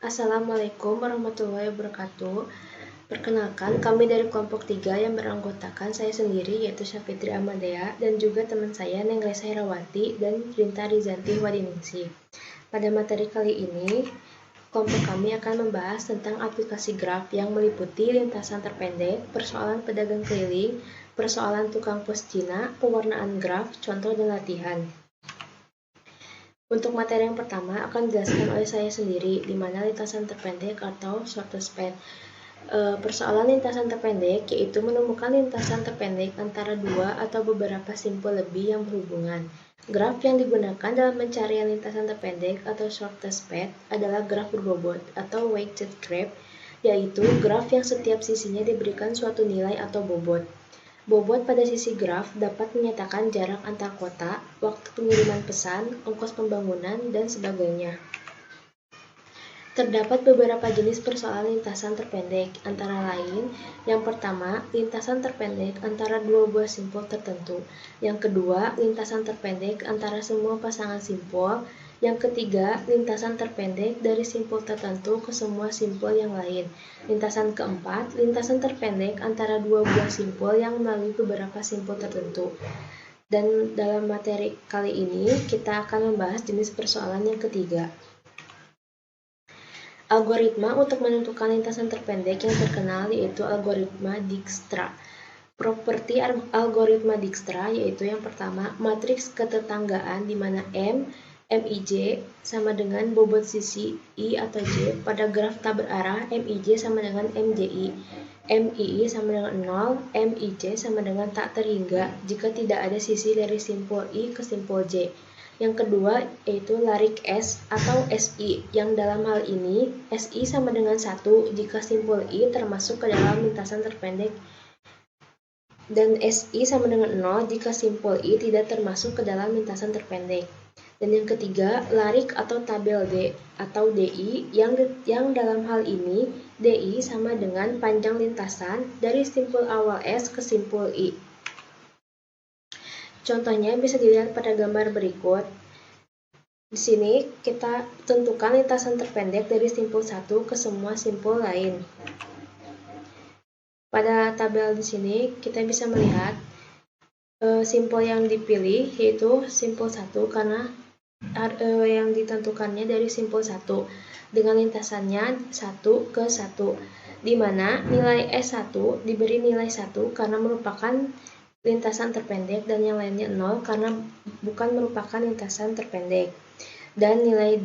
Assalamualaikum warahmatullahi wabarakatuh. Perkenalkan, kami dari kelompok 3 yang beranggotakan saya sendiri yaitu Syafitri Amadea dan juga teman saya Nengresa Herawati dan Rinta Rizanti Wadiningsih. Pada materi kali ini, kelompok kami akan membahas tentang aplikasi graf yang meliputi lintasan terpendek, persoalan pedagang keliling, persoalan tukang pos Cina, pewarnaan graf, contoh dan latihan. Untuk materi yang pertama akan dijelaskan oleh saya sendiri, di mana lintasan terpendek atau shortest path. Persoalan lintasan terpendek yaitu menemukan lintasan terpendek antara dua atau beberapa simpul lebih yang berhubungan. Graf yang digunakan dalam pencarian lintasan terpendek atau shortest path adalah graf berbobot atau weighted graph, yaitu graf yang setiap sisinya diberikan suatu nilai atau bobot. Bobot pada sisi graf dapat menyatakan jarak antar kota, waktu pengiriman pesan, ongkos pembangunan, dan sebagainya. Terdapat beberapa jenis persoalan lintasan terpendek, antara lain, yang pertama, lintasan terpendek antara dua buah simpul tertentu. Yang kedua, lintasan terpendek antara semua pasangan simpul. Yang ketiga, lintasan terpendek dari simpul tertentu ke semua simpul yang lain. Lintasan keempat, lintasan terpendek antara dua buah simpul yang melalui beberapa simpul tertentu. Dan dalam materi kali ini, kita akan membahas jenis persoalan yang ketiga. Algoritma untuk menentukan lintasan terpendek yang terkenal yaitu algoritma Dijkstra. Properti algoritma Dijkstra yaitu yang pertama, matriks ketetanggaan di mana MIJ sama dengan bobot sisi I atau J pada graf tak berarah MIJ sama dengan MJI, MII sama dengan 0, MIJ sama dengan tak terhingga jika tidak ada sisi dari simpul I ke simpul J. Yang kedua yaitu larik S atau SI, yang dalam hal ini SI sama dengan 1 jika simpul I termasuk ke dalam lintasan terpendek dan SI sama dengan 0 jika simpul I tidak termasuk ke dalam lintasan terpendek. Dan yang ketiga, larik atau tabel D atau DI yang dalam hal ini DI sama dengan panjang lintasan dari simpul awal S ke simpul I. Contohnya bisa dilihat pada gambar berikut. Di sini kita tentukan lintasan terpendek dari simpul 1 ke semua simpul lain. Pada tabel di sini kita bisa melihat simpul yang dipilih yaitu simpul 1 karena yang ditentukannya dari simpul 1 dengan lintasannya 1 ke 1, di mana nilai S1 diberi nilai 1 karena merupakan lintasan terpendek dan yang lainnya 0 karena bukan merupakan lintasan terpendek. Dan nilai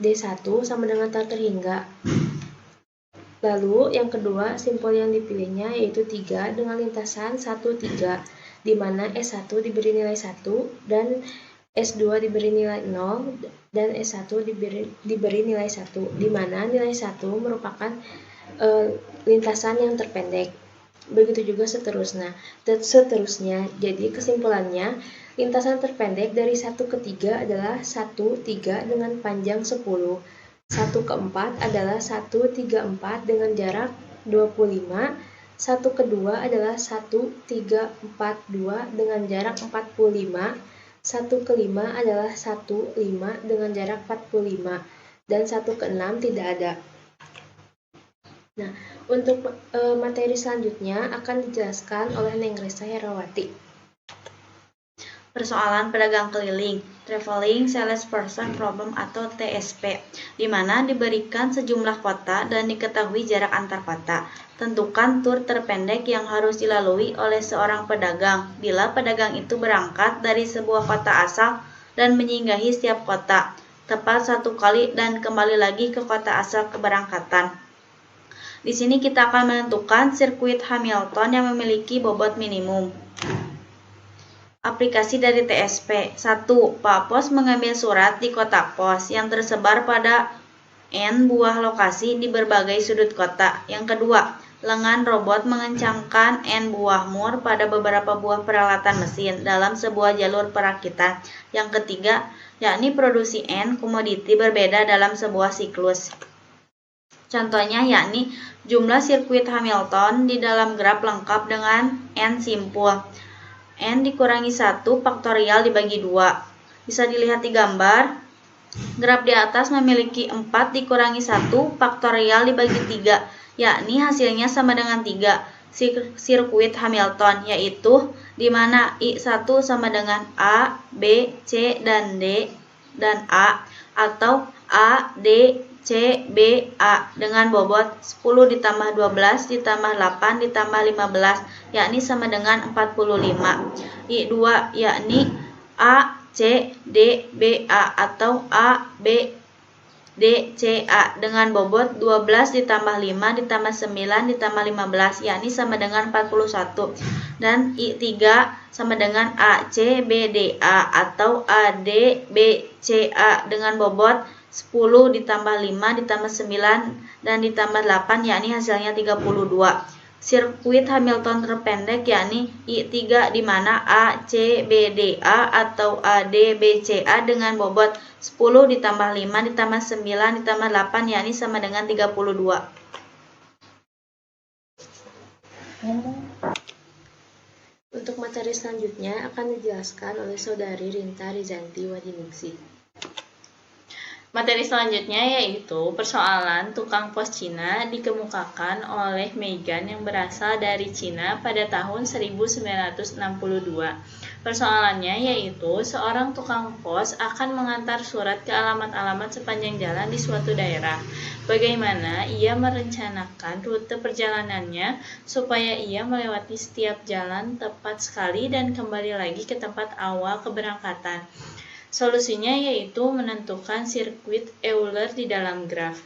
D1 sama dengan tak terhingga. Lalu yang kedua, simpul yang dipilihnya yaitu 3 dengan lintasan 1, 3, di mana S1 diberi nilai 1 dan S2 diberi nilai 0 dan S1 diberi nilai 1, di mana nilai 1 merupakan lintasan yang terpendek. Begitu juga seterusnya. Jadi kesimpulannya, lintasan terpendek dari 1 ke 3 adalah 1, 3 dengan panjang 10. 1 ke 4 adalah 1, 3, 4 dengan jarak 25. 1 ke 2 adalah 1, 3, 4, 2 dengan jarak 45. 1 ke 5 adalah 1, 5 dengan jarak 45. Dan 1 ke 6 tidak ada. Nah, untuk materi selanjutnya akan dijelaskan oleh Nengresa Herawati. Persoalan pedagang keliling, Traveling Salesperson Problem atau TSP, di mana diberikan sejumlah kota dan diketahui jarak antar kota. Tentukan tur terpendek yang harus dilalui oleh seorang pedagang bila pedagang itu berangkat dari sebuah kota asal dan menyinggahi setiap kota tepat 1 kali dan kembali lagi ke kota asal keberangkatan. Di sini kita akan menentukan sirkuit Hamilton yang memiliki bobot minimum. Aplikasi dari TSP. 1. Pak Pos mengambil surat di kotak pos yang tersebar pada N buah lokasi di berbagai sudut kota. Yang kedua, lengan robot mengencangkan N buah mur pada beberapa buah peralatan mesin dalam sebuah jalur perakitan. Yang ketiga, yakni produksi N komoditi berbeda dalam sebuah siklus. Contohnya yakni jumlah sirkuit Hamilton di dalam graf lengkap dengan N simpul. N dikurangi 1 faktorial dibagi 2. Bisa dilihat di gambar. Graf di atas memiliki 4 dikurangi 1 faktorial dibagi 3, yakni hasilnya sama dengan 3. Sirkuit Hamilton, yaitu di mana I1 sama dengan A, B, C, dan D, dan A, atau A, D, C, B, A dengan bobot 10 ditambah 12 ditambah 8 ditambah 15, yakni sama dengan 45. I2 yakni A, C, D, B, A atau A, B, D, C, A dengan bobot 12 ditambah 5 ditambah 9 ditambah 15, yakni sama dengan 41. Dan I3 sama dengan A, C, B, D, A atau A, D, B, C, A dengan bobot 10 ditambah 5 ditambah 9 dan ditambah 8, yakni hasilnya 32. Sirkuit Hamilton terpendek yakni I3 di mana A, C, B, D, A atau A, D, B, C, A dengan bobot 10 ditambah 5 ditambah 9 ditambah 8, yakni sama dengan 32. Untuk materi selanjutnya akan dijelaskan oleh Saudari Rinta Rizanti Wadiningsih. Materi selanjutnya yaitu persoalan tukang pos Cina dikemukakan oleh Megan yang berasal dari Cina pada tahun 1962. Persoalannya yaitu seorang tukang pos akan mengantar surat ke alamat-alamat sepanjang jalan di suatu daerah. Bagaimana ia merencanakan rute perjalanannya supaya ia melewati setiap jalan tepat sekali dan kembali lagi ke tempat awal keberangkatan. Solusinya yaitu menentukan sirkuit Euler di dalam graf.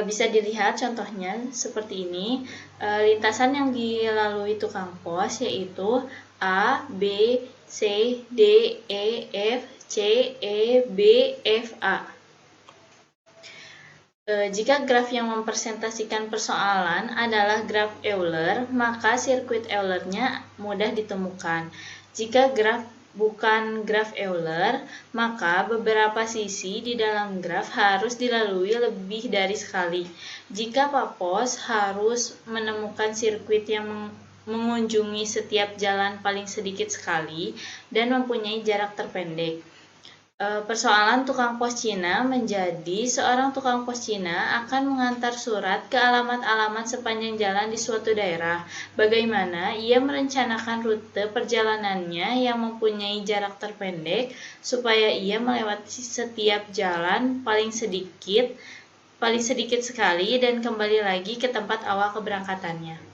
Bisa dilihat contohnya seperti ini. Lintasan yang dilalui tukang pos yaitu A, B, C, D, E, F, C, E, B, F, A. Jika graf yang mempresentasikan persoalan adalah graf Euler, maka sirkuit Eulernya mudah ditemukan. Jika graf bukan graf Euler, maka beberapa sisi di dalam graf harus dilalui lebih dari sekali. Jika Pak Pos harus menemukan sirkuit yang mengunjungi setiap jalan paling sedikit sekali dan mempunyai jarak terpendek. Persoalan tukang pos Cina menjadi seorang tukang pos Cina akan mengantar surat ke alamat-alamat sepanjang jalan di suatu daerah. Bagaimana ia merencanakan rute perjalanannya yang mempunyai jarak terpendek supaya ia melewati setiap jalan paling sedikit sekali dan kembali lagi ke tempat awal keberangkatannya.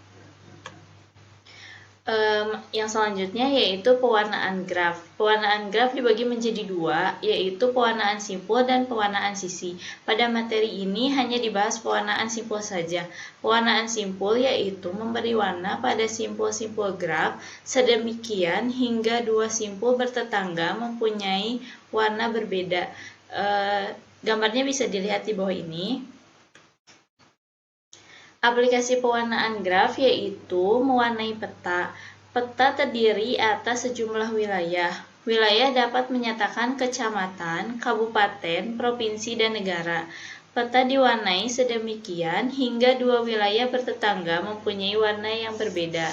Yang selanjutnya yaitu pewarnaan graf. Pewarnaan graf dibagi menjadi dua, yaitu pewarnaan simpul dan pewarnaan sisi. Pada materi ini hanya dibahas pewarnaan simpul saja. Pewarnaan simpul yaitu memberi warna pada simpul-simpul graf sedemikian hingga dua simpul bertetangga mempunyai warna berbeda. Gambarnya bisa dilihat di bawah ini. Aplikasi pewarnaan graf yaitu mewarnai peta. Peta terdiri atas sejumlah wilayah. Wilayah dapat menyatakan kecamatan, kabupaten, provinsi, dan negara. Peta diwarnai sedemikian hingga dua wilayah bertetangga mempunyai warna yang berbeda.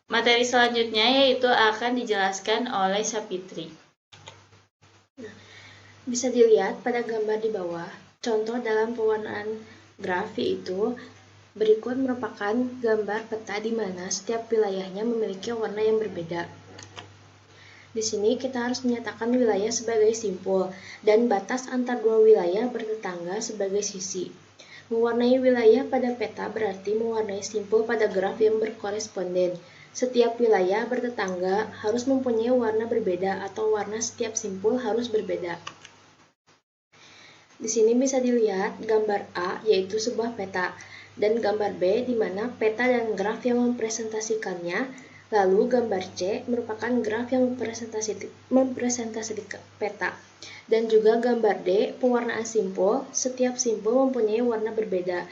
Materi selanjutnya yaitu akan dijelaskan oleh Sapitri. Bisa dilihat pada gambar di bawah, contoh dalam pewarnaan graf yaitu berikut merupakan gambar peta di mana setiap wilayahnya memiliki warna yang berbeda. Di sini kita harus menyatakan wilayah sebagai simpul dan batas antar dua wilayah bertetangga sebagai sisi. Mewarnai wilayah pada peta berarti mewarnai simpul pada graf yang berkoresponden. Setiap wilayah bertetangga harus mempunyai warna berbeda atau warna setiap simpul harus berbeda. Di sini bisa dilihat gambar A yaitu sebuah peta dan gambar B di mana peta dan graf yang mempresentasikannya, lalu gambar C merupakan graf yang mempresentasikan peta dan juga gambar D pewarnaan simpul, setiap simpul mempunyai warna berbeda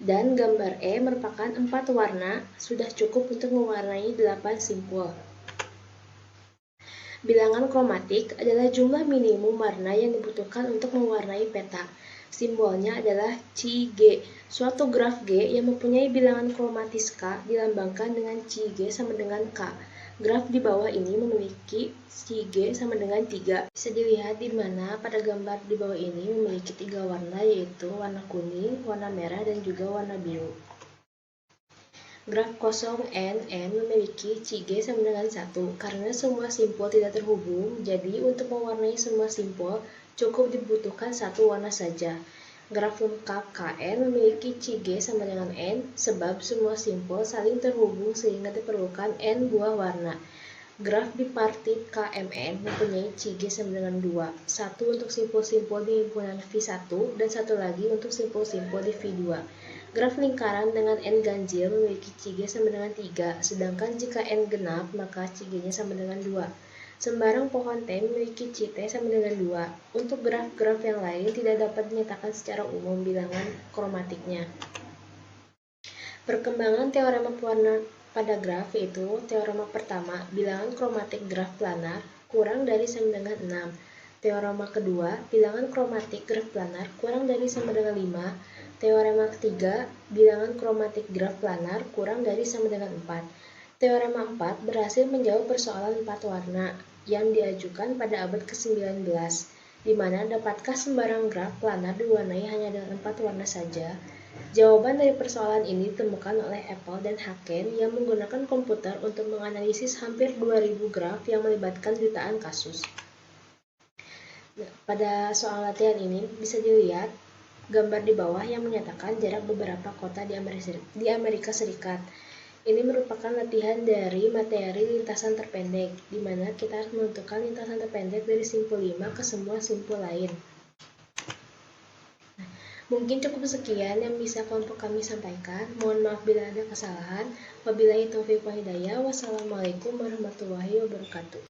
dan gambar E merupakan 4 warna sudah cukup untuk mewarnai 8 simpul. Bilangan kromatik adalah jumlah minimum warna yang dibutuhkan untuk mewarnai peta. Simbolnya adalah Cg. Suatu graf G yang mempunyai bilangan kromatis K dilambangkan dengan Cg sama dengan K. Graf di bawah ini memiliki Cg sama dengan 3. Bisa dilihat di mana pada gambar di bawah ini memiliki 3 warna, yaitu warna kuning, warna merah, dan juga warna biru. Graf kosong n memiliki Cg sama dengan 1. Karena semua simpul tidak terhubung, jadi untuk mewarnai semua simpul cukup dibutuhkan satu warna saja. Graf lengkap Kn memiliki Cg sama dengan n, sebab semua simpul saling terhubung sehingga diperlukan n buah warna. Graf bipartit Kmn mempunyai Cg sama dengan 2, satu untuk simpul-simpul di himpunan V1 dan satu lagi untuk simpul-simpul di V2. Graf lingkaran dengan n ganjil memiliki Cg sama dengan 3, sedangkan jika n genap maka Cg-nya sama dengan 2. Sembarang pohon teh memiliki Ct sama dengan 2. Untuk graf-graf yang lain tidak dapat dinyatakan secara umum bilangan kromatiknya. Perkembangan teorema pewarna pada graf yaitu teorema pertama, bilangan kromatik graf planar kurang dari sama dengan 6. Teorema kedua, bilangan kromatik graf planar kurang dari sama dengan 5. Teorema ketiga, bilangan kromatik graf planar kurang dari sama dengan 4. Teorema 4 berhasil menjawab persoalan 4 warna yang diajukan pada abad ke-19, di mana dapatkah sembarang graf planar diwarnai hanya dengan 4 warna saja? Jawaban dari persoalan ini ditemukan oleh Apple dan Haken yang menggunakan komputer untuk menganalisis hampir 2000 graf yang melibatkan jutaan kasus. Nah, pada soal latihan ini bisa dilihat gambar di bawah yang menyatakan jarak beberapa kota di Amerika Serikat. Ini merupakan latihan dari materi lintasan terpendek, di mana kita harus menentukan lintasan terpendek dari simpul 5 ke semua simpul lain. Nah, mungkin cukup sekian yang bisa kelompok kami sampaikan. Mohon maaf bila ada kesalahan. Wabillahi taufiq wal hidayah. Wassalamualaikum warahmatullahi wabarakatuh.